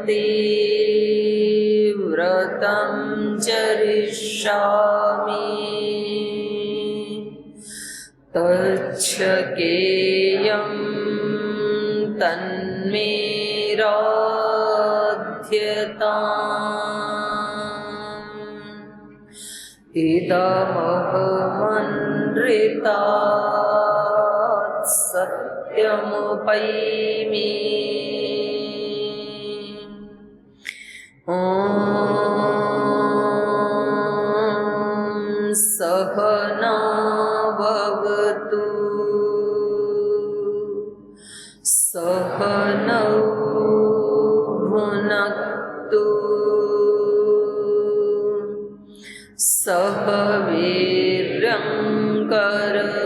ते व्रतं चरिष्यामि तच्छकेयं तन्मे राध्यताम् इदमहमनृतात् सत्यमुपैमि ॐ सहना भवतु सहनौ भुनक्तु सह वीर्यं करवावहै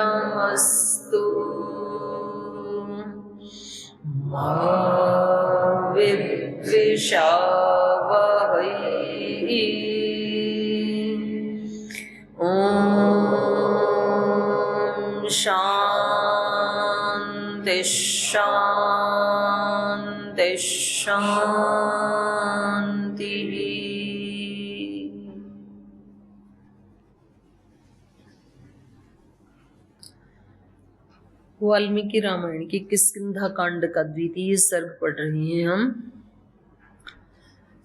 तेजस्विनावधीतमस्तु मा विद्विषावहै ॐ शान्ति शान्ति शान्तिः। वाल्मीकि रामायण की किष्किंधा कांड का द्वितीय सर्ग पढ़ रहे हैं हम।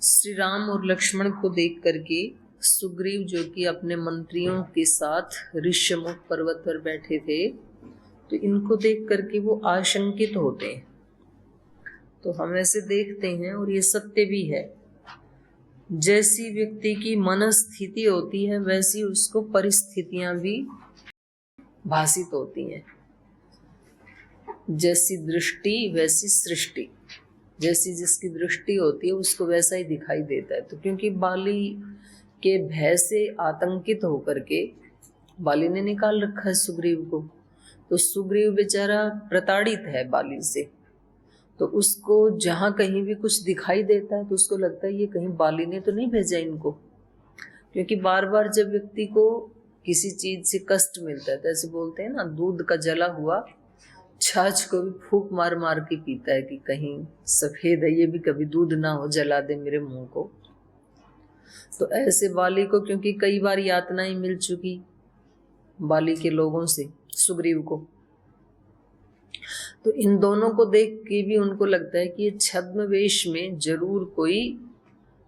श्री राम और लक्ष्मण को देख करके सुग्रीव जो कि अपने मंत्रियों के साथ ऋष्यमुख पर्वत पर बैठे थे, तो इनको देख करके वो आशंकित होते हैं। तो हम ऐसे देखते हैं और ये सत्य भी है, जैसी व्यक्ति की मनस्थिति होती है वैसी उसको परिस्थितियां भी भासित होती हैं। जैसी दृष्टि वैसी सृष्टि, जैसी जिसकी दृष्टि होती है उसको वैसा ही दिखाई देता है। तो क्योंकि बाली के भय से आतंकित होकर के बाली ने निकाल रखा है सुग्रीव को, तो सुग्रीव बेचारा प्रताड़ित है बाली से, तो उसको जहाँ कहीं भी कुछ दिखाई देता है तो उसको लगता है ये कहीं बाली ने तो नहीं भेजा इनको। क्योंकि बार बार जब व्यक्ति को किसी चीज से कष्ट मिलता है तो ऐसे बोलते हैं ना, दूध का जला हुआ छाछ को भी फूंक मार मार के पीता है कि कहीं सफेद है ये भी कभी दूध ना हो, जला दे मेरे मुंह को। तो ऐसे बाली को क्योंकि कई बार यातनाएं मिल चुकी बाली के लोगों से सुग्रीव को, तो इन दोनों को देख के भी उनको लगता है कि ये छद्मवेश में जरूर कोई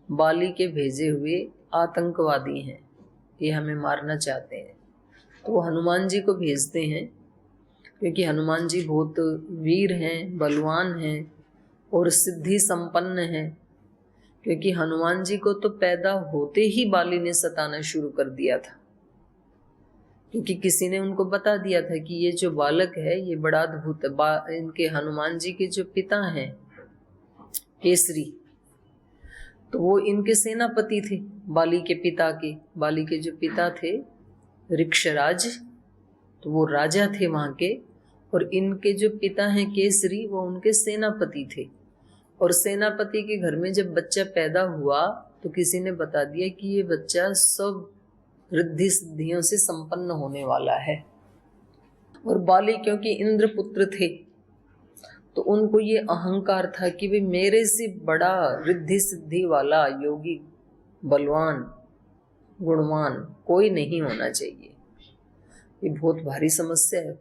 बाली के भेजे हुए आतंकवादी हैं, ये हमें मारना चाहते हैं। तो वो हनुमान जी को भेजते हैं, क्योंकि हनुमान जी बहुत वीर हैं, बलवान हैं और सिद्धि संपन्न हैं। क्योंकि हनुमान जी को तो पैदा होते ही बाली ने सताना शुरू कर दिया था, क्योंकि किसी ने उनको बता दिया था कि ये जो बालक है ये बड़ा अद्भुत है। इनके हनुमान जी के जो पिता हैं केसरी, तो वो इनके सेनापति थे बाली के पिता के। बाली के जो पिता थे ऋक्षराज, तो वो राजा थे वहां के, और इनके जो पिता हैं केसरी वो उनके सेनापति थे। और सेनापति के घर में जब बच्चा पैदा हुआ तो किसी ने बता दिया कि ये बच्चा सब रिद्धि सिद्धियों से संपन्न होने वाला है। और बाली क्योंकि इंद्र पुत्र थे तो उनको ये अहंकार था कि भाई मेरे से बड़ा रिद्धि सिद्धि वाला योगी बलवान गुणवान कोई नहीं होना चाहिए। ये बहुत भारी समस्या है।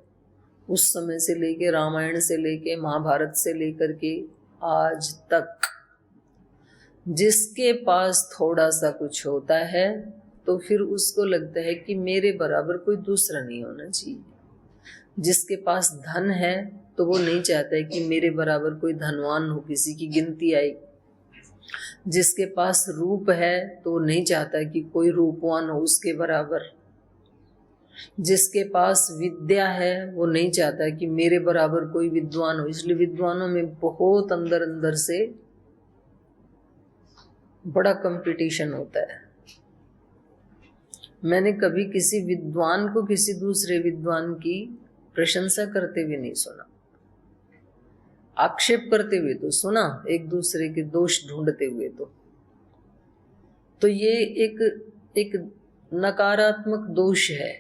उस समय से लेके रामायण से लेके महाभारत से लेकर के आज तक जिसके पास थोड़ा सा कुछ होता है तो फिर उसको लगता है कि मेरे बराबर कोई दूसरा नहीं होना चाहिए। जिसके पास धन है तो वो नहीं चाहता है कि मेरे बराबर कोई धनवान हो, किसी की गिनती आई। जिसके पास रूप है तो वो नहीं चाहता कि कोई रूपवान हो उसके बराबर। जिसके पास विद्या है वो नहीं चाहता कि मेरे बराबर कोई विद्वान हो। इसलिए विद्वानों में बहुत अंदर अंदर से बड़ा कंपटीशन होता है। मैंने कभी किसी विद्वान को किसी दूसरे विद्वान की प्रशंसा करते हुए नहीं सुना, आक्षेप करते हुए तो सुना, एक दूसरे के दोष ढूंढते हुए। तो ये एक नकारात्मक दोष है।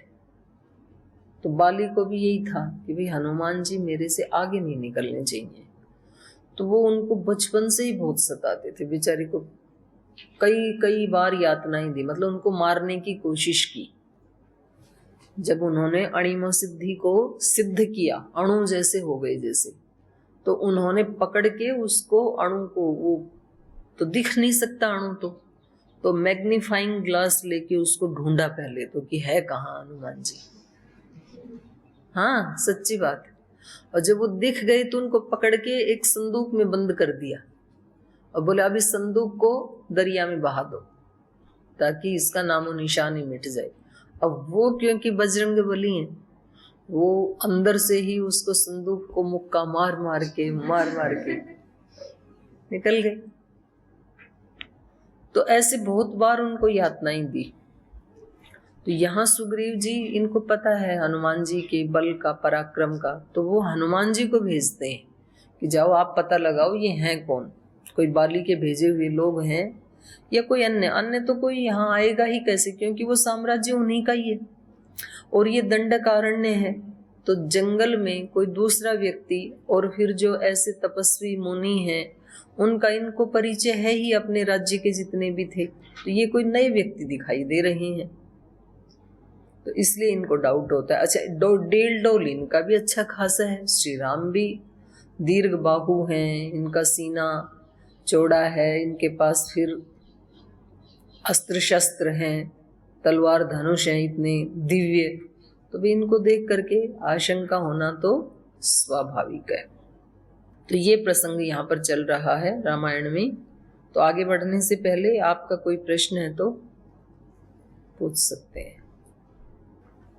तो बाली को भी यही था कि भाई हनुमान जी मेरे से आगे नहीं निकलने चाहिए। तो वो उनको बचपन से ही बहुत सताते थे, बेचारी को कई कई बार यातनाएं दी, मतलब उनको मारने की कोशिश की। जब उन्होंने अणिमा सिद्धि को सिद्ध किया, अणु जैसे हो गए जैसे, तो उन्होंने पकड़ के उसको अणु को, वो तो दिख नहीं सकता अणु, तो मैग्नीफाइंग ग्लास लेके उसको ढूंढा पहले तो कि है कहाँ हनुमान जी। हाँ सच्ची बात। और जब वो दिख गए तो उनको पकड़ के एक संदूक में बंद कर दिया और बोले अब इस संदूक को दरिया में बहा दो ताकि इसका नामो निशान ही मिट जाए। अब वो क्योंकि बजरंगबली हैं, वो अंदर से ही उसको संदूक को मुक्का मार मार के निकल गए। तो ऐसे बहुत बार उनको यातनाएं दी। तो यहाँ सुग्रीव जी, इनको पता है हनुमान जी के बल का, पराक्रम का, तो वो हनुमान जी को भेजते हैं कि जाओ आप पता लगाओ ये हैं कौन, कोई बाली के भेजे हुए लोग हैं या कोई अन्य तो कोई यहाँ आएगा ही कैसे, क्योंकि वो साम्राज्य उन्हीं का ही है और ये दंडकारण्य है। तो जंगल में कोई दूसरा व्यक्ति और फिर जो ऐसे तपस्वी मुनि हैं उनका इनको परिचय है ही, अपने राज्य के जितने भी थे, तो ये कोई नए व्यक्ति दिखाई दे रहे हैं, तो इसलिए इनको डाउट होता है। अच्छा, डेल डोल इनका भी अच्छा खासा है, श्री राम भी दीर्घ बाहु हैं, इनका सीना चौड़ा है, इनके पास फिर अस्त्र शस्त्र हैं, तलवार धनुष हैं इतने दिव्य, तो भी इनको देख करके आशंका होना तो स्वाभाविक है। तो ये प्रसंग यहाँ पर चल रहा है रामायण में। तो आगे बढ़ने से पहले आपका कोई प्रश्न है तो पूछ सकते हैं।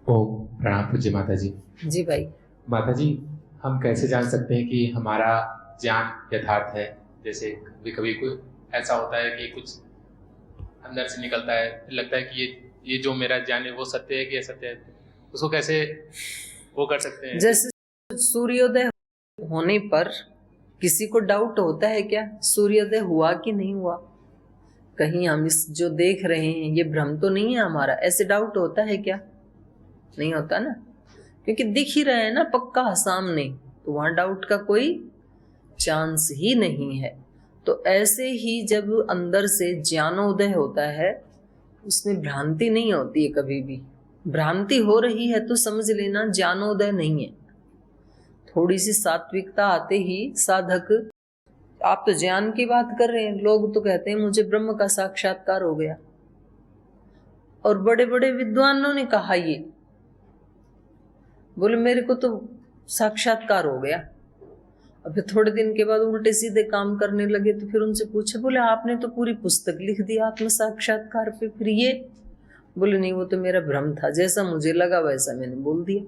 ओम प्रणाम पूज्य माता जी। जी भाई। माता जी, हम कैसे जान सकते हैं कि हमारा ज्ञान यथार्थ है? जैसे कभी कभी कोई ऐसा होता है कि कुछ अंदर से निकलता है, लगता है कि ये जो मेरा ज्ञान है वो सत्य है कि असत्य है, उसको कैसे वो कर सकते हैं? जैसे सूर्योदय होने पर किसी को डाउट होता है क्या सूर्योदय हुआ कि नहीं हुआ, कहीं हम इस जो देख रहे हैं ये भ्रम तो नहीं है हमारा, ऐसे डाउट होता है क्या? नहीं होता ना, क्योंकि दिख ही रहा है ना पक्का सामने, तो वहां डाउट का कोई चांस ही नहीं है। तो ऐसे ही जब अंदर से ज्ञानोदय होता है उसमें भ्रांति नहीं होती है कभी भी। भ्रांति हो रही है तो समझ लेना ज्ञानोदय नहीं है। थोड़ी सी सात्विकता आते ही साधक, आप तो ज्ञान की बात कर रहे हैं, लोग तो कहते हैं मुझे ब्रह्म का साक्षात्कार हो गया, और बड़े बड़े विद्वानों ने कहा ये, बोले मेरे को तो साक्षात्कार हो गया। अब फिर थोड़े दिन के बाद उल्टे सीधे काम करने लगे, तो फिर उनसे पूछे, बोले आपने तो पूरी पुस्तक लिख दी आत्म साक्षात्कार पे, फिर ये? बोले नहीं, वो तो मेरा भ्रम था, जैसा मुझे लगा वैसा मैंने बोल दिया,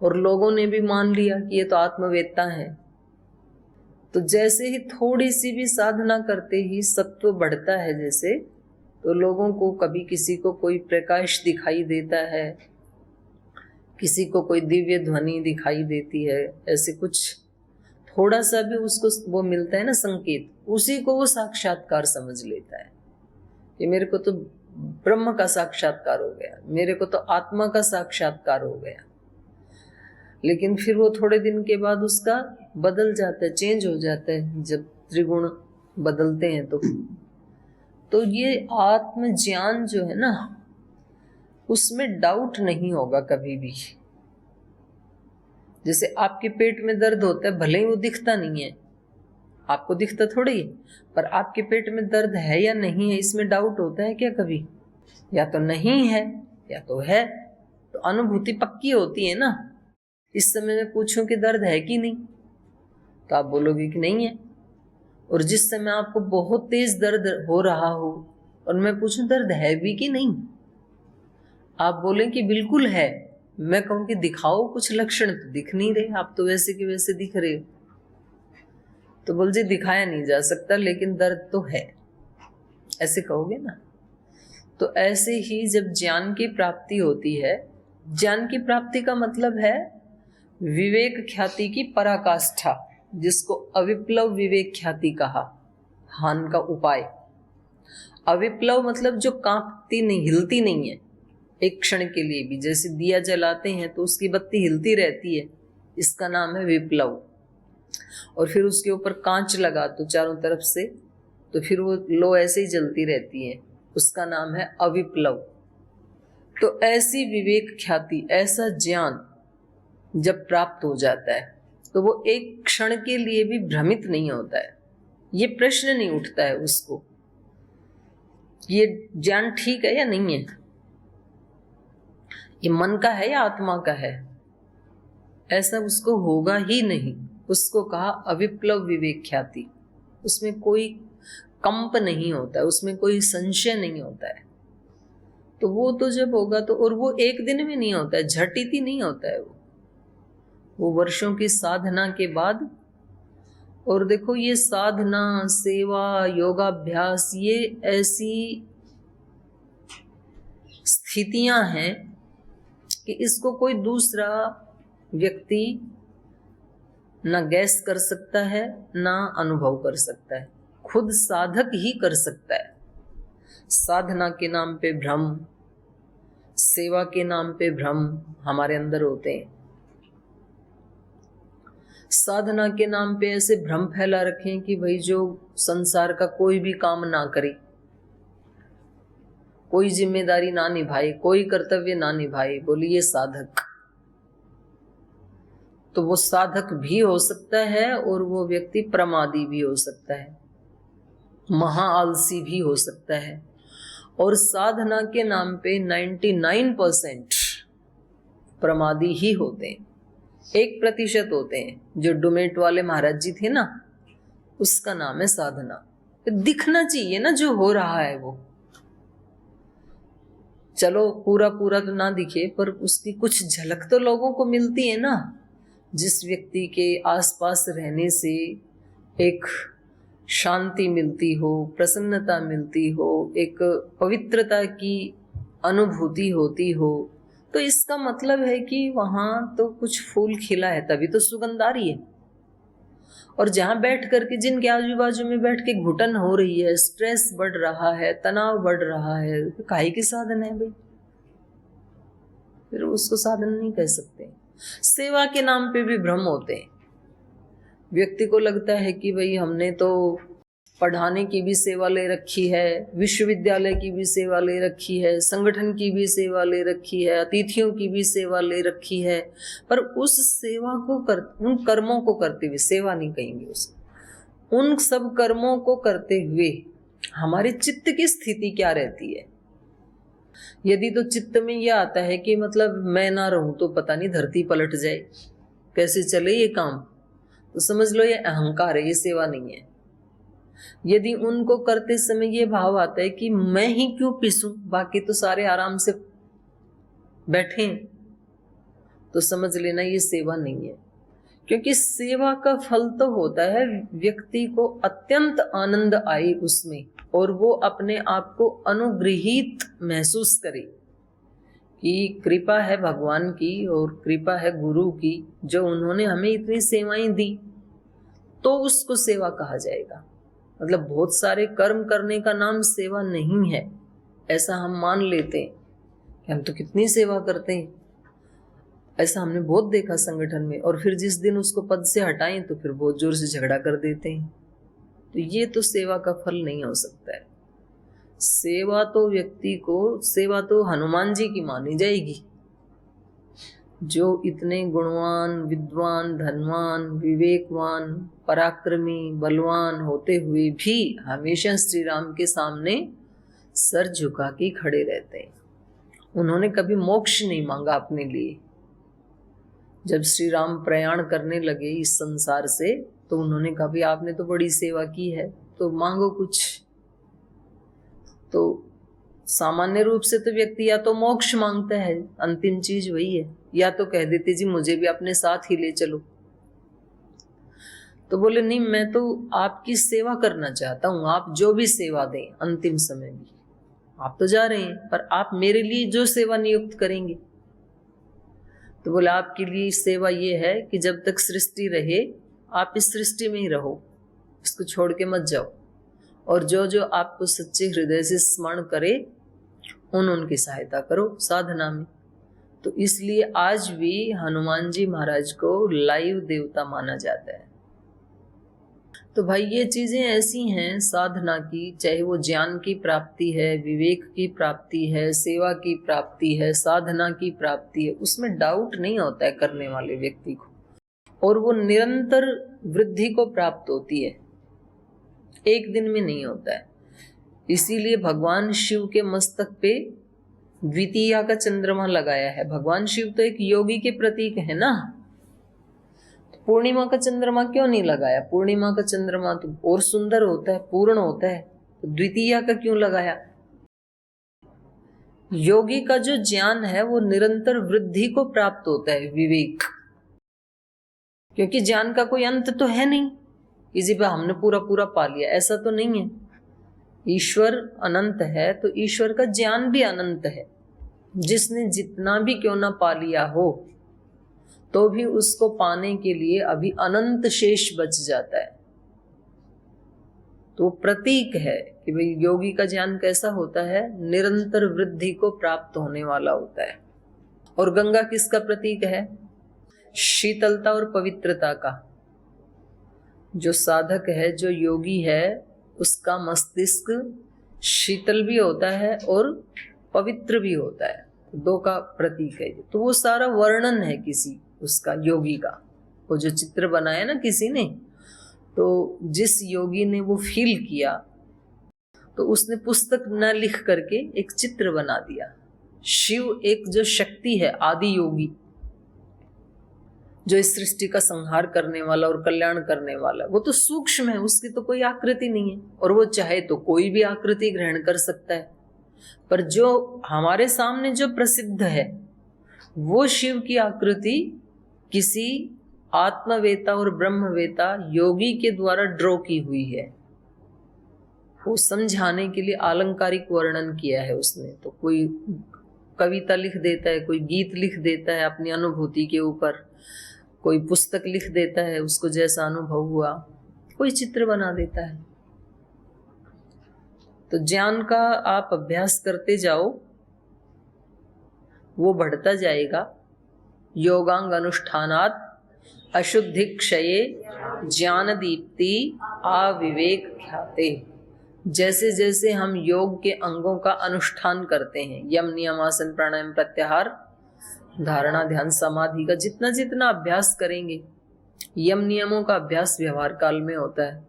और लोगों ने भी मान लिया कि ये तो आत्मवेत्ता है। तो जैसे ही थोड़ी सी भी साधना करते ही सत्व बढ़ता है जैसे, तो लोगों को कभी किसी को कोई प्रकाश दिखाई देता है, किसी को कोई दिव्य ध्वनि दिखाई देती है, ऐसे कुछ थोड़ा सा भी उसको वो मिलता है ना संकेत, उसी को वो साक्षात्कार समझ लेता है कि मेरे को तो ब्रह्म का साक्षात्कार हो गया, मेरे को तो आत्मा का साक्षात्कार हो गया। लेकिन फिर वो थोड़े दिन के बाद उसका बदल जाता है, चेंज हो जाता है, जब त्रिगुण बदलते हैं तो ये आत्म ज्ञान जो है ना, उसमें डाउट नहीं होगा कभी भी। जैसे आपके पेट में दर्द होता है, भले ही वो दिखता नहीं है, आपको दिखता थोड़ी है, पर आपके पेट में दर्द है या नहीं है इसमें डाउट होता है क्या कभी? या तो नहीं है या तो है, तो अनुभूति पक्की होती है ना। इस समय मैं पूछूं कि दर्द है कि नहीं, तो आप बोलोगे कि नहीं है। और जिस समय आपको बहुत तेज दर्द हो रहा हो और मैं पूछूं दर्द है भी कि नहीं, आप बोलें कि बिल्कुल है, मैं कहूं कि दिखाओ कुछ लक्षण, तो दिख नहीं रहे, आप तो वैसे के वैसे दिख रहे हो, तो बोल जी दिखाया नहीं जा सकता लेकिन दर्द तो है, ऐसे कहोगे ना। तो ऐसे ही जब ज्ञान की प्राप्ति होती है, ज्ञान की प्राप्ति का मतलब है विवेक ख्याति की पराकाष्ठा, जिसको अविप्लव विवेक ख्याति कहा, हान का उपाय। अविप्लव मतलब जो कांपती नहीं, हिलती नहीं है एक क्षण के लिए भी। जैसे दिया जलाते हैं तो उसकी बत्ती हिलती रहती है, इसका नाम है विप्लव। और फिर उसके ऊपर कांच लगा दो चारों तरफ से, तो फिर वो लो ऐसे ही जलती रहती है, उसका नाम है अविप्लव। तो ऐसी विवेक ख्याति, ऐसा ज्ञान जब प्राप्त हो जाता है तो वो एक क्षण के लिए भी भ्रमित नहीं होता है। ये प्रश्न नहीं उठता है उसको, ये ज्ञान ठीक है या नहीं है, ये मन का है या आत्मा का है, ऐसा उसको होगा ही नहीं। उसको कहा अविप्लव विवेक ख्याति। उसमें कोई कंप नहीं होता है, उसमें कोई संशय नहीं होता है। तो वो तो जब होगा तो, और वो एक दिन में नहीं होता है, झटिति नहीं होता है वो वर्षों की साधना के बाद। और देखो ये साधना, सेवा, योगाभ्यास, ये ऐसी स्थितियां हैं कि इसको कोई दूसरा व्यक्ति ना गैस कर सकता है, ना अनुभव कर सकता है, खुद साधक ही कर सकता है। साधना के नाम पे भ्रम, सेवा के नाम पे भ्रम हमारे अंदर होते हैं। साधना के नाम पे ऐसे भ्रम फैला रखें कि भाई जो संसार का कोई भी काम ना करे, कोई जिम्मेदारी ना निभाए, कोई कर्तव्य ना निभाए, बोलिए साधक। तो वो साधक भी हो सकता है और वो व्यक्ति प्रमादी भी हो सकता है, महाआलसी भी हो सकता है। और साधना के नाम पे 99% प्रमादी ही होते हैं, 1% होते हैं। जो डुमेट वाले महाराज जी थे ना, उसका नाम है साधना। दिखना चाहिए ना जो हो रहा है वो, चलो पूरा पूरा तो ना दिखे पर उसकी कुछ झलक तो लोगों को मिलती है ना। जिस व्यक्ति के आसपास रहने से एक शांति मिलती हो, प्रसन्नता मिलती हो, एक पवित्रता की अनुभूति होती हो, तो इसका मतलब है कि वहां तो कुछ फूल खिला है, तभी तो सुगंध आ रही है। और जहां बैठ करके, जिनके आजू बाजू में बैठ के घुटन हो रही है, स्ट्रेस बढ़ रहा है, तनाव बढ़ रहा है, काहे की साधन है भाई? फिर उसको साधन नहीं कह सकते। सेवा के नाम पे भी भ्रम होते हैं। व्यक्ति को लगता है कि भाई हमने तो पढ़ाने की भी सेवा ले रखी है, विश्वविद्यालय की भी सेवा ले रखी है, संगठन की भी सेवा ले रखी है, अतिथियों की भी सेवा ले रखी है, पर उस सेवा को उन कर्मों को करते हुए, सेवा नहीं कहेंगे उसको, उन सब कर्मों को करते हुए हमारे चित्त की स्थिति क्या रहती है? यदि तो चित्त में यह आता है कि मतलब मैं ना रहूं तो पता नहीं धरती पलट जाए, कैसे चले ये काम, तो समझ लो ये अहंकार है, ये सेवा नहीं है। यदि उनको करते समय ये भाव आता है कि मैं ही क्यों पिसूं, बाकी तो सारे आराम से बैठे, तो समझ लेना ये सेवा नहीं है। क्योंकि सेवा का फल तो होता है व्यक्ति को अत्यंत आनंद आए उसमें, और वो अपने आप को अनुग्रहित महसूस करे कि कृपा है भगवान की और कृपा है गुरु की, जो उन्होंने हमें इतनी सेवाएं दी, तो उसको सेवा कहा जाएगा। मतलब बहुत सारे कर्म करने का नाम सेवा नहीं है, ऐसा हम मान लेते हैं कि हम तो कितनी सेवा करते हैं, ऐसा हमने बहुत देखा संगठन में। और फिर जिस दिन उसको पद से हटाएं तो फिर बहुत जोर से झगड़ा कर देते हैं। तो ये तो सेवा का फल नहीं हो सकता है। सेवा तो व्यक्ति को, सेवा तो हनुमान जी की मानी जाएगी, जो इतने गुणवान, विद्वान, धनवान, विवेकवान, पराक्रमी, बलवान होते हुए भी हमेशा श्री राम के सामने सर झुका के खड़े रहते हैं। उन्होंने कभी मोक्ष नहीं मांगा अपने लिए। जब श्री राम प्रयाण करने लगे इस संसार से, तो उन्होंने कहा भी आपने तो बड़ी सेवा की है, तो मांगो कुछ। तो सामान्य रूप से तो व्यक्ति या तो मोक्ष मांगता है, अंतिम चीज वही है, या तो कह देते जी मुझे भी अपने साथ ही ले चलो। तो बोले नहीं, मैं तो आपकी सेवा करना चाहता हूं, आप जो भी सेवा दें अंतिम समय भी। आप तो जा रहे हैं, पर आप मेरे लिए जो सेवा नियुक्त करेंगे। तो बोले आपके लिए सेवा ये है कि जब तक सृष्टि रहे आप इस सृष्टि में ही रहो, इसको छोड़ के मत जाओ। और जो जो आपको सच्चे हृदय से स्मरण करे उनकी सहायता करो साधना में। तो इसलिए आज भी हनुमान जी महाराज को लाइव देवता माना जाता है। तो भाई ये चीजें ऐसी हैं साधना की, चाहे वो ज्ञान की प्राप्ति है, विवेक की प्राप्ति है, सेवा की प्राप्ति है, साधना की प्राप्ति है, उसमें डाउट नहीं होता है करने वाले व्यक्ति को, और वो निरंतर वृद्धि को प्राप्त होती है, एक दिन में नहीं होता है। इसीलिए भगवान शिव के मस्तक पे द्वितीया का चंद्रमा लगाया है। भगवान शिव तो एक योगी के प्रतीक है ना, तो पूर्णिमा का चंद्रमा क्यों नहीं लगाया? पूर्णिमा का चंद्रमा तो और सुंदर होता है, पूर्ण होता है, तो द्वितीया का क्यों लगाया? योगी का जो ज्ञान है वो निरंतर वृद्धि को प्राप्त होता है, विवेक, क्योंकि ज्ञान का कोई अंत तो है नहीं, इसी पे हमने पूरा पूरा पा लिया, ऐसा तो नहीं है। ईश्वर अनंत है तो ईश्वर का ज्ञान भी अनंत है। जिसने जितना भी क्यों ना पा लिया हो तो भी उसको पाने के लिए अभी अनंत शेष बच जाता है। तो प्रतीक है कि भाई योगी का ज्ञान कैसा होता है, निरंतर वृद्धि को प्राप्त होने वाला होता है। और गंगा किसका प्रतीक है? शीतलता और पवित्रता का। जो साधक है, जो योगी है, उसका मस्तिष्क शीतल भी होता है और पवित्र भी होता है, दो का प्रतीक है। तो वो सारा वर्णन है किसी उसका योगी का, वो जो चित्र बनाया ना किसी ने, तो जिस योगी ने वो फील किया तो उसने पुस्तक न लिख करके एक चित्र बना दिया। शिव एक जो शक्ति है, आदि योगी, जो इस सृष्टि का संहार करने वाला और कल्याण करने वाला, वो तो सूक्ष्म है, उसकी तो कोई आकृति नहीं है, और वो चाहे तो कोई भी आकृति ग्रहण कर सकता है। पर जो हमारे सामने जो प्रसिद्ध है वो शिव की आकृति किसी आत्मवेता और ब्रह्मवेता योगी के द्वारा ड्रॉ की हुई है। वो समझाने के लिए अलंकारिक वर्णन किया है उसने। तो कोई कविता लिख देता है, कोई गीत लिख देता है अपनी अनुभूति के ऊपर, कोई पुस्तक लिख देता है उसको जैसा अनुभव हुआ, कोई चित्र बना देता है। तो ज्ञान का आप अभ्यास करते जाओ, वो बढ़ता जाएगा। योगांग अनुष्ठानात् अशुद्धि क्षये ज्ञान दीप्ति अविवेक ख्याते। जैसे जैसे हम योग के अंगों का अनुष्ठान करते हैं, यम नियम आसन प्राणायाम प्रत्याहार धारणा ध्यान समाधि का जितना जितना अभ्यास करेंगे, यम नियमों का अभ्यास व्यवहार काल में होता है,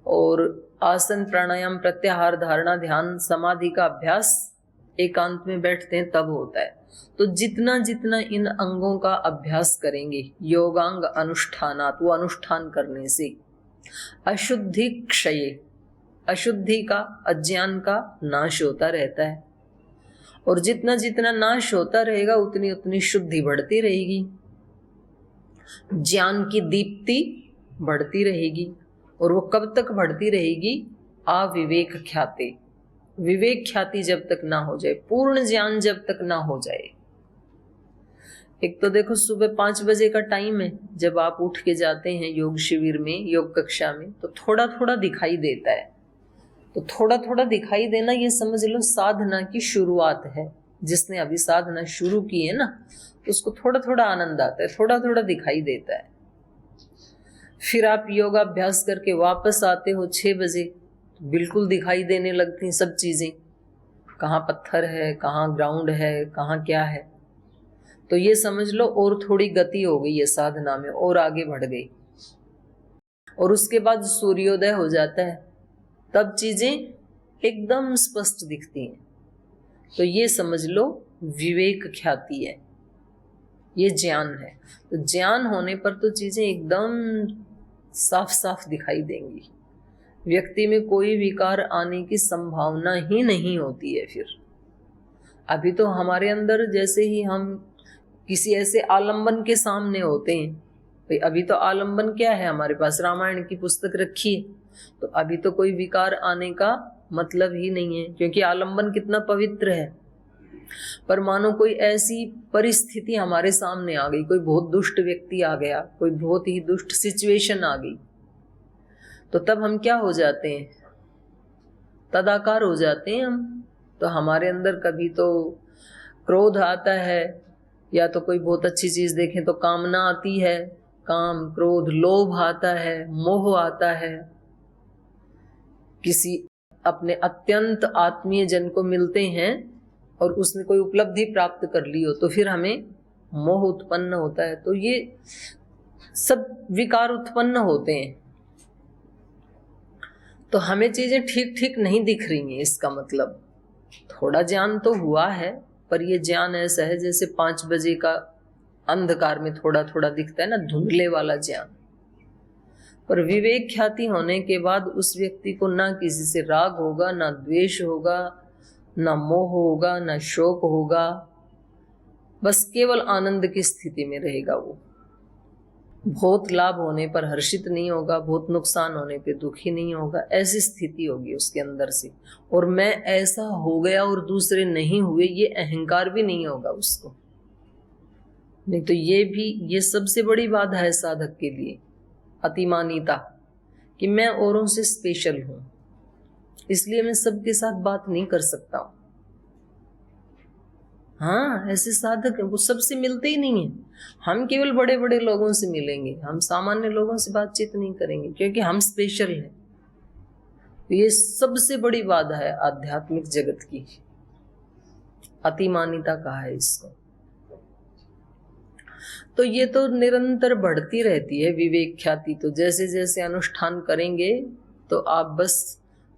और आसन प्राणायाम प्रत्याहार धारणा ध्यान समाधि का अभ्यास एकांत में बैठते हैं तब होता है। तो जितना जितना इन अंगों का अभ्यास करेंगे योगांग अनुष्ठानात्, वो अनुष्ठान करने से अशुद्धि क्षय, अशुद्धि का अज्ञान का नाश होता रहता है, और जितना जितना नाश होता रहेगा उतनी उतनी शुद्धि बढ़ती रहेगी, ज्ञान की दीप्ति बढ़ती रहेगी। और वो कब तक बढ़ती रहेगी? अविवेक ख्याति, विवेक ख्याति जब तक ना हो जाए, पूर्ण ज्ञान जब तक ना हो जाए। एक तो देखो सुबह 5 बजे का टाइम है, जब आप उठ के जाते हैं योग शिविर में, योग कक्षा में, तो थोड़ा थोड़ा दिखाई देता है। तो थोड़ा थोड़ा दिखाई देना ये समझ लो साधना की शुरुआत है। जिसने अभी साधना शुरू की है ना, तो उसको थोड़ा थोड़ा आनंद आता है, थोड़ा थोड़ा दिखाई देता है। फिर आप योगाभ्यास करके वापस आते हो 6 बजे, तो बिल्कुल दिखाई देने लगती हैं सब चीजें, कहाँ पत्थर है, कहाँ ग्राउंड है, कहाँ क्या है। तो ये समझ लो और थोड़ी गति हो गई है साधना में, और आगे बढ़ गई। और उसके बाद सूर्योदय हो जाता है, तब चीजें एकदम स्पष्ट दिखती हैं। तो ये समझ लो विवेक ख्याति है, ये ज्ञान है। तो ज्ञान होने पर तो चीजें एकदम साफ साफ दिखाई देंगी, व्यक्ति में कोई विकार आने की संभावना ही नहीं होती है। फिर अभी तो हमारे अंदर जैसे ही हम किसी ऐसे आलंबन के सामने होते हैं, भाई अभी तो आलंबन क्या है, हमारे पास रामायण की पुस्तक रखी है, तो अभी तो कोई विकार आने का मतलब ही नहीं है, क्योंकि आलंबन कितना पवित्र है। पर मानो कोई ऐसी परिस्थिति हमारे सामने आ गई, कोई बहुत दुष्ट व्यक्ति आ गया, कोई बहुत ही दुष्ट सिचुएशन आ गई, तो तब हम क्या हो जाते हैं? तदाकार हो जाते हैं हम। तो हमारे अंदर कभी तो क्रोध आता है, या तो कोई बहुत अच्छी चीज देखें तो कामना आती है, काम क्रोध लोभ आता है, मोह आता है। किसी अपने अत्यंत आत्मीय जन को मिलते हैं और उसने कोई उपलब्धि प्राप्त कर ली हो तो फिर हमें मोह उत्पन्न होता है। तो ये सब विकार उत्पन्न होते हैं। तो हमें चीजें ठीक ठीक नहीं दिख रही हैं, इसका मतलब थोड़ा ज्ञान तो हुआ है, पर ये ज्ञान ऐसा है जैसे 5 बजे का अंधकार में थोड़ा थोड़ा दिखता है ना, धुंधले वाला ज्ञान। पर विवेक ख्याति होने के बाद उस व्यक्ति को ना किसी से राग होगा, ना द्वेष होगा, ना मोह होगा, ना शोक होगा, बस केवल आनंद की स्थिति में रहेगा। वो बहुत लाभ होने पर हर्षित नहीं होगा, बहुत नुकसान होने पे दुखी नहीं होगा। ऐसी स्थिति होगी उसके अंदर से। और मैं ऐसा हो गया और दूसरे नहीं हुए, ये अहंकार भी नहीं होगा उसको। नहीं तो ये सबसे बड़ी बाधा है साधक के लिए, अतिमानिता, कि मैं औरों से स्पेशल हूं, इसलिए मैं सबके साथ बात नहीं कर सकता हूं। हाँ, ऐसे साधक हैं, वो सबसे मिलते ही नहीं है। हम केवल बड़े बड़े लोगों से मिलेंगे, हम सामान्य लोगों से बातचीत नहीं करेंगे, क्योंकि हम स्पेशल हैं। तो ये सबसे बड़ी बाधा है आध्यात्मिक जगत की, अतिमानिता कहा है इसको। तो ये तो निरंतर बढ़ती रहती है विवेक ख्याति। तो जैसे जैसे अनुष्ठान करेंगे तो आप बस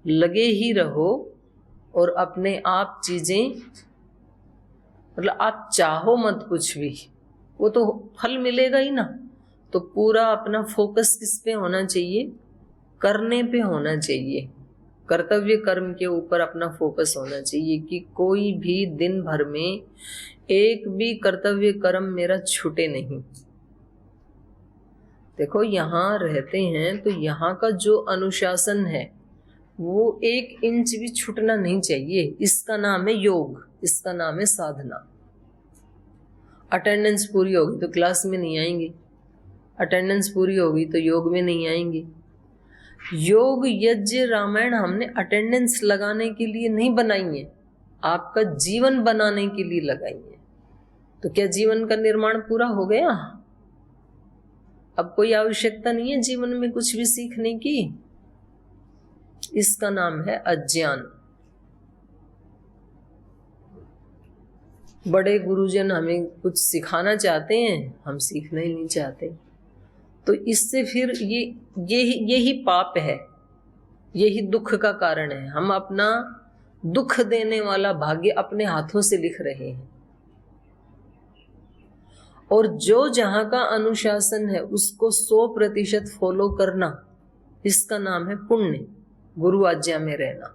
लगे ही रहो और अपने आप चीजें, मतलब आप चाहो मत कुछ भी, वो तो फल मिलेगा ही ना। तो पूरा अपना फोकस किस पे होना चाहिए? करने पे होना चाहिए, कर्तव्य कर्म के ऊपर अपना फोकस होना चाहिए कि कोई भी दिन भर में एक भी कर्तव्य कर्म मेरा छूटे नहीं। देखो, यहाँ रहते हैं तो यहाँ का जो अनुशासन है वो 1 इंच भी छूटना नहीं चाहिए। इसका नाम है योग, इसका नाम है साधना। अटेंडेंस पूरी होगी तो क्लास में नहीं आएंगे, अटेंडेंस पूरी होगी तो योग में नहीं आएंगे। योग यज्ञ रामायण हमने अटेंडेंस लगाने के लिए नहीं बनाई है, आपका जीवन बनाने के लिए लगाई है। तो क्या जीवन का निर्माण पूरा हो गया? अब कोई आवश्यकता नहीं है जीवन में कुछ भी सीखने की। इसका नाम है अज्ञान। बड़े गुरुजन हमें कुछ सिखाना चाहते हैं, हम सीखना ही नहीं चाहते। तो इससे फिर यही पाप है, यही दुख का कारण है। हम अपना दुख देने वाला भाग्य अपने हाथों से लिख रहे हैं। और जो जहां का अनुशासन है उसको 100% फॉलो करना, इसका नाम है पुण्य, गुरु आज्ञा में रहना।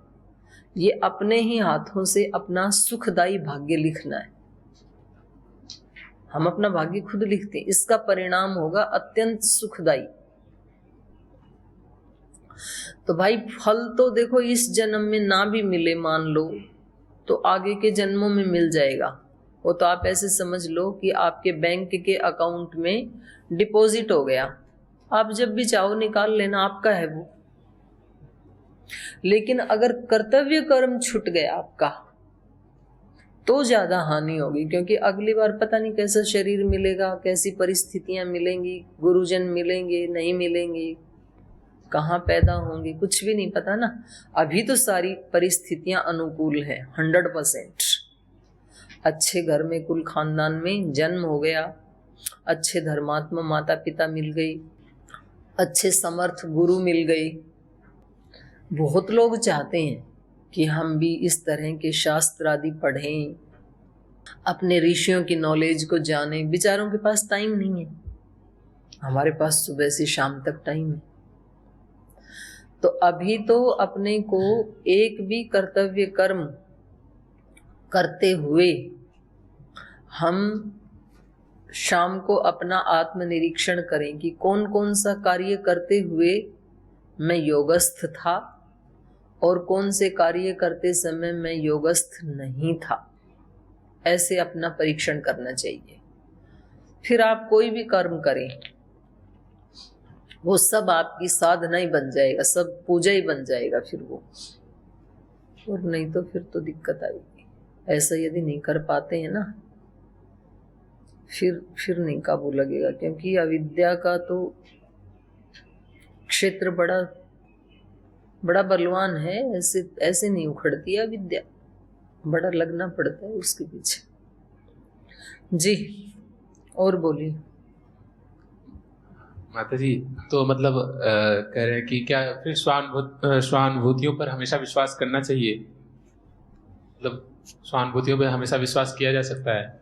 ये अपने ही हाथों से अपना सुखदायी भाग्य लिखना है। हम अपना भाग्य खुद लिखते हैं, इसका परिणाम होगा अत्यंत सुखदायी। तो भाई फल तो देखो इस जन्म में ना भी मिले मान लो, तो आगे के जन्मों में मिल जाएगा। वो तो आप ऐसे समझ लो कि आपके बैंक के अकाउंट में डिपॉजिट हो गया, आप जब भी चाहो निकाल लेना, आपका है वो। लेकिन अगर कर्तव्य कर्म छूट गया आपका तो ज्यादा हानि होगी, क्योंकि अगली बार पता नहीं कैसा शरीर मिलेगा, कैसी परिस्थितियां मिलेंगी, गुरुजन मिलेंगे नहीं मिलेंगे, कहाँ पैदा होंगे, कुछ भी नहीं पता ना। अभी तो सारी परिस्थितियां अनुकूल हैं 100%। अच्छे घर में कुल खानदान में जन्म हो गया, अच्छे धर्मात्मा माता पिता मिल गई, अच्छे समर्थ गुरु मिल गई। बहुत लोग चाहते हैं कि हम भी इस तरह के शास्त्र आदि पढ़ें, अपने ऋषियों की नॉलेज को जानें। बेचारों के पास टाइम नहीं है, हमारे पास सुबह से शाम तक टाइम है। तो अभी तो अपने को एक भी कर्तव्य कर्म करते हुए हम शाम को अपना आत्मनिरीक्षण करें कि कौन कौन सा कार्य करते हुए मैं योगस्थ था और कौन से कार्य करते समय मैं योगस्थ नहीं था। ऐसे अपना परीक्षण करना चाहिए। फिर आप कोई भी कर्म करें, वो सब आपकी साधना ही बन जाएगा, सब पूजा ही बन जाएगा फिर वो। और नहीं तो फिर तो दिक्कत आएगी। ऐसा यदि नहीं कर पाते हैं ना, फिर नहीं काबू लगेगा, क्योंकि अविद्या का तो क्षेत्र बड़ा बड़ा बलवान है। ऐसे ऐसे नहीं उखड़ती है अविद्या, बड़ा लगना पड़ता है उसके पीछे। जी और बोलिए। माता जी, तो मतलब कह रहे हैं कि क्या फिर स्वानुभूतियों पर हमेशा विश्वास करना चाहिए? मतलब स्वानुभूतियों पर हमेशा विश्वास किया जा सकता है?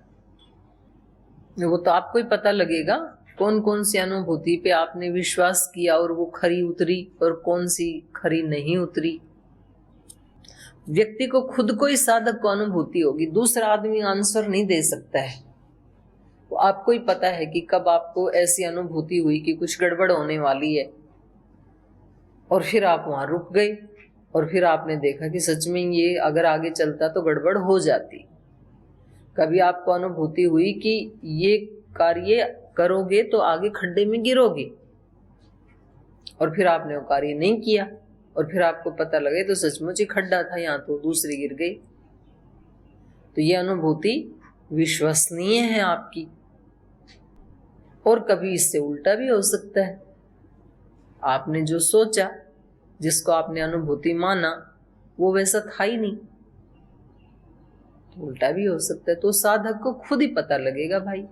वो तो आपको ही पता लगेगा कौन कौन सी अनुभूति पे आपने विश्वास किया और वो खरी उतरी और कौन सी खरी नहीं उतरी। व्यक्ति को खुद को ही साधक को अनुभूति होगी, दूसरा आदमी आंसर नहीं दे सकता है। वो आपको ही पता है कि कब आपको ऐसी अनुभूति हुई कि कुछ गड़बड़ होने वाली है, और फिर आप वहां रुक गए और फिर आपने देखा कि सच में ये अगर आगे चलता तो गड़बड़ हो जाती। कभी आपको अनुभूति हुई कि ये कार्य करोगे तो आगे खड्डे में गिरोगे, और फिर आपने वो कार्य नहीं किया और फिर आपको पता लगे तो सचमुच ही खड्डा था, यहाँ तो दूसरी गिर गई। तो ये अनुभूति विश्वसनीय है आपकी। और कभी इससे उल्टा भी हो सकता है, आपने जो सोचा, जिसको आपने अनुभूति माना, वो वैसा था ही नहीं, तो उल्टा भी हो सकता है। तो साधक को खुद ही पता लगेगा भाई।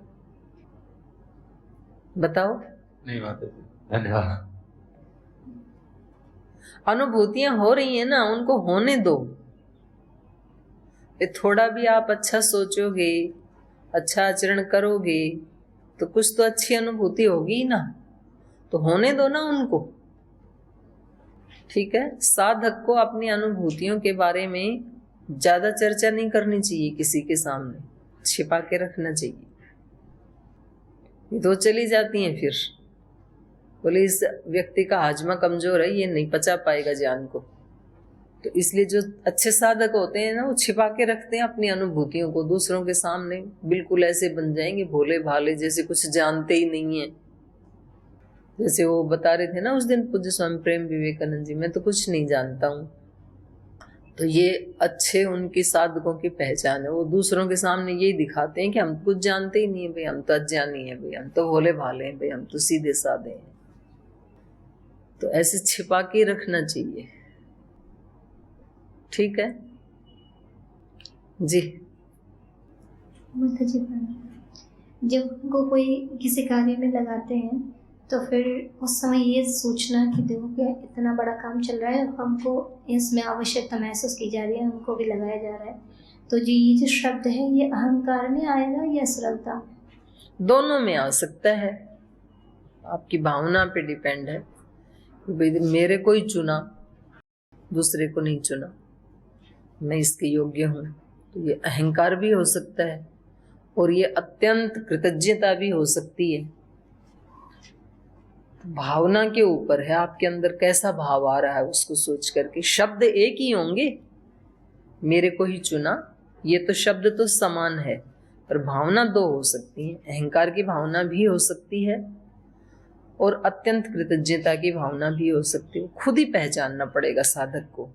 बताओ। नहीं माता जी, धन्यवाद। अनुभूतियां हो रही है ना, उनको होने दो। थोड़ा भी आप अच्छा सोचोगे, अच्छा आचरण करोगे तो कुछ तो अच्छी अनुभूति होगी ही ना, तो होने दो ना उनको। ठीक है। साधक को अपनी अनुभूतियों के बारे में ज्यादा चर्चा नहीं करनी चाहिए, किसी के सामने छिपा के रखना चाहिए। ये तो चली जाती हैं, फिर बोले इस व्यक्ति का हाजमा कमजोर है, ये नहीं पचा पाएगा ज्ञान को। तो इसलिए जो अच्छे साधक होते हैं ना, वो छिपा के रखते हैं अपनी अनुभूतियों को दूसरों के सामने। बिल्कुल ऐसे बन जाएंगे भोले भाले, जैसे कुछ जानते ही नहीं है। जैसे वो बता रहे थे ना उस दिन पूज्य स्वामी प्रेम विवेकानंद जी, मैं तो कुछ नहीं जानता हूँ। तो ये अच्छे उनकी साधकों की पहचान है, वो दूसरों के सामने यही दिखाते हैं कि हम कुछ जानते ही नहीं है भाई, हम तो अज्ञानी है भाई, हम तो भोले भाले हैं भाई, हम तो सीधे साधे हैं। तो ऐसे छिपा के रखना चाहिए। ठीक है जी। माता जी, जब हमको कोई किसी कार्य में लगाते हैं तो फिर उस समय ये सोचना कि देखो कि इतना बड़ा काम चल रहा है, हमको इसमें आवश्यकता महसूस की जा रही है, हमको भी लगाया जा रहा है, तो जी ये जो शब्द है ये अहंकार में आएगा या श्रद्धा? दोनों में आ सकता है, आपकी भावना पे डिपेंड है। मेरे को ही चुना, दूसरे को नहीं चुना, मैं इसके योग्य हूँ, तो ये अहंकार भी हो सकता है। और ये अत्यंत कृतज्ञता भी हो सकती है। भावना के ऊपर है, आपके अंदर कैसा भाव आ रहा है उसको सोच करके। शब्द एक ही होंगे, मेरे को ही चुना, ये तो शब्द तो समान है, पर भावना दो हो सकती है। अहंकार की भावना भी हो सकती है और अत्यंत कृतज्ञता की भावना भी हो सकती है। खुद ही पहचानना पड़ेगा साधक को।